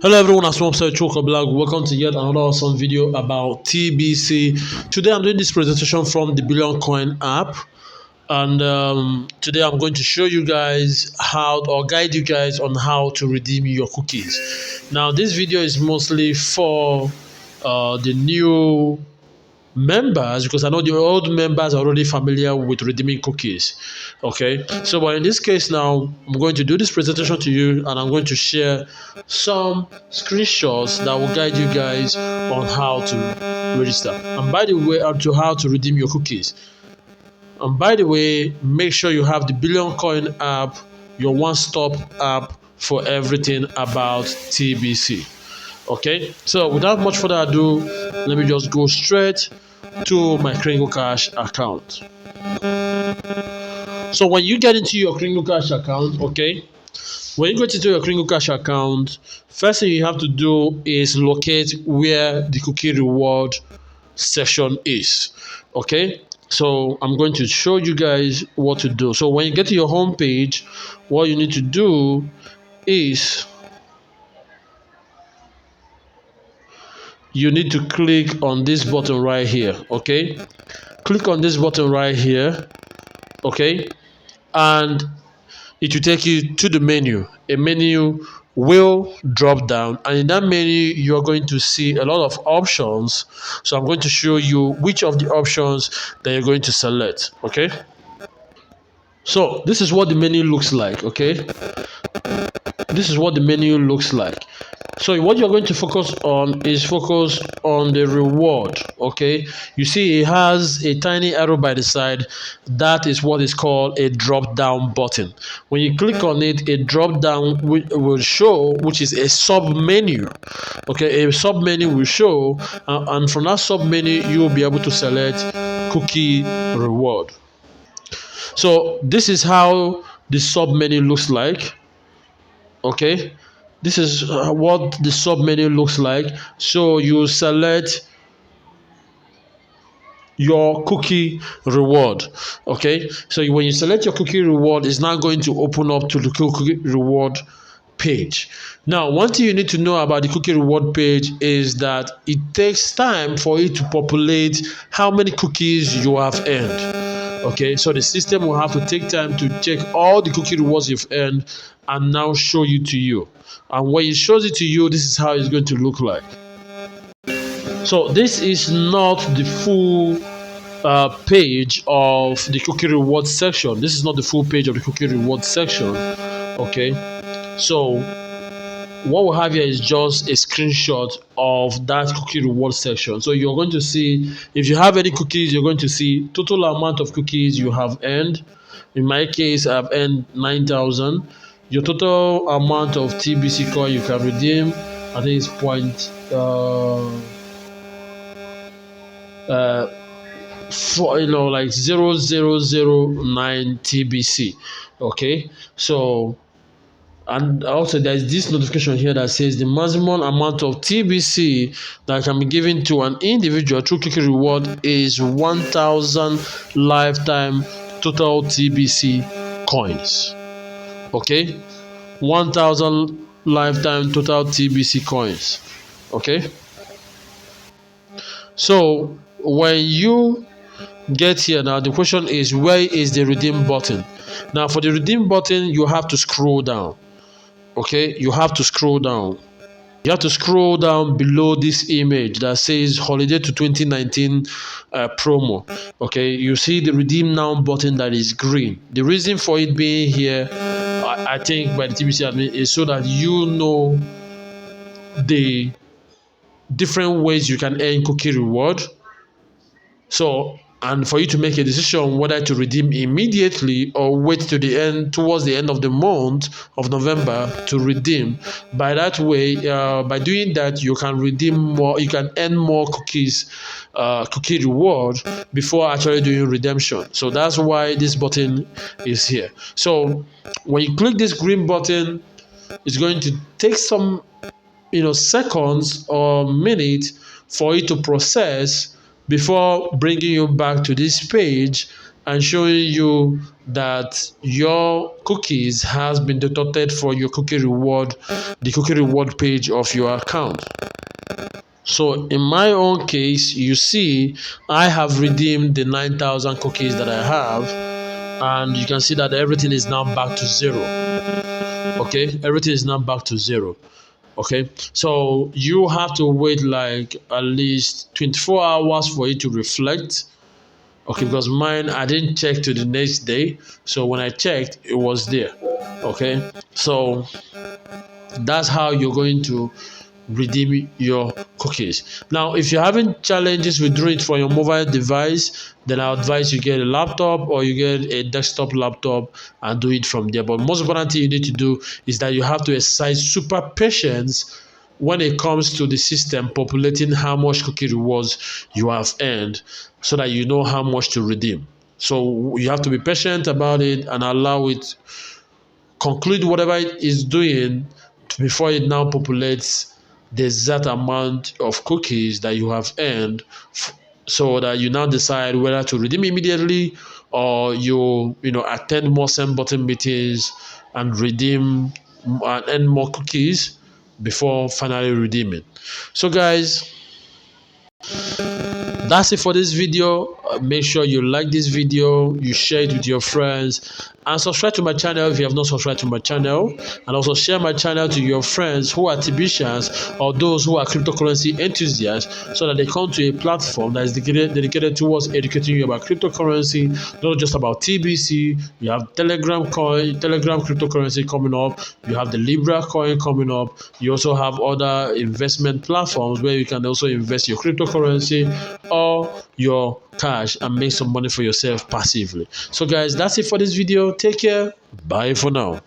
Hello everyone, as well, Obeleagu. Welcome to yet another awesome video about TBC. Today I'm doing this presentation from the Billion Coin app, and today I'm going to show you guys how, or guide you guys on how to redeem your cookies. Now this video is mostly for the new members, because I know the old members are already familiar with redeeming cookies. Okay, so but in this case now I'm going to do this presentation to you, and I'm going to share some screenshots that will guide you guys on how to register, and by the way, to how to redeem your cookies. And by the way, make sure you have the Billion Coin app, your one-stop app for everything about TBC. Okay, so without much further ado, let me just go straight to my Kringle.cash account. So when you get into your Kringle.cash account, okay, when you get into your Kringle.cash account, first thing you have to do is locate where the cookie reward section is. Okay, so I'm going to show you guys what to do. So when you get to your home page, what you need to do is you need to click on this button right here. Okay, click on this button right here. Okay, and it will take you to the menu. A menu will drop down, and in that menu you are going to see a lot of options. So I'm going to show you which of the options that you're going to select. Okay, so this is what the menu looks like. Okay, this is what the menu looks like. So what you're going to focus on is focus on the reward. Okay, you see it has a tiny arrow by the side. That is what is called a drop down button. When you click on it, a drop down will show, which is a sub menu. Okay, a sub menu will show, and from that sub menu you will be able to select cookie reward. So this is how the sub menu looks like. Okay, this is what the sub menu looks like. So you select your cookie reward. Okay, so when you select your cookie reward, it's now going to open up to the cookie reward page. Now, one thing you need to know about the cookie reward page is that it takes time for it to populate how many cookies you have earned. Okay, so the system will have to take time to check all the cookie rewards you've earned and now show you to you. And when it shows it to you, this is how it's going to look like. So this is not the full page of the cookie reward section. This is not the full page of the cookie reward section. Okay, so what we have here is just a screenshot of that cookie reward section. So you're going to see, if you have any cookies, you're going to see total amount of cookies you have earned. In my case, I've earned 9,000. Your total amount of TBC coin you can redeem, I think it's like 0.0009 TBC. Okay, so, and also there's this notification here that says the maximum amount of TBC that can be given to an individual through cookie reward is 1,000 lifetime total TBC coins. Okay, 1,000 lifetime total TBC coins. Okay, so when you get here now, the question is, where is the redeem button? Now for the redeem button, you have to scroll down. Okay, you have to scroll down. You have to scroll down below this image that says holiday to 2019 promo. Okay, you see the redeem now button that is green. The reason for it being here, I think by the TBC admin, is so that you know the different ways you can earn cookie reward. So, and for you to make a decision whether to redeem immediately or wait to the end, towards the end of the month of November to redeem. By that way, by doing that, you can redeem more, you can earn more cookies, cookie reward before actually doing redemption. So that's why this button is here. So when you click this green button, it's going to take some seconds or minutes for it to process before bringing you back to this page and showing you that your cookies has been deducted for your cookie reward, the cookie reward page of your account. So in my own case, you see, I have redeemed the 9,000 cookies that I have, and you can see that everything is now back to zero. Okay, everything is now back to zero. Okay, so you have to wait like at least 24 hours for it to reflect. Okay, because mine, I didn't check to the next day, so when I checked, it was there. Okay, so that's how you're going to redeem your cookies. Now, if you're having challenges with doing it for your mobile device, then I advise you get a laptop or you get a desktop laptop and do it from there. But most important thing you need to do is that you have to exercise super patience when it comes to the system populating how much cookie rewards you have earned, so that you know how much to redeem. So you have to be patient about it and allow it conclude whatever it is doing before it now populates the exact amount of cookies that you have earned, so that you now decide whether to redeem immediately, or you attend more send button meetings and redeem and earn more cookies before finally redeeming. So guys, that's it for this video. Make sure you like this video, you share it with your friends, and subscribe to my channel if you have not subscribed to my channel, and also share my channel to your friends who are Tibicians or those who are cryptocurrency enthusiasts, so that they come to a platform that is dedicated towards educating you about cryptocurrency, not just about TBC. You have Telegram cryptocurrency coming up, you have the Libra coin coming up, you also have other investment platforms where you can also invest your cryptocurrency or your cash and make some money for yourself passively. So guys, that's it for this video. Take care. Bye for now.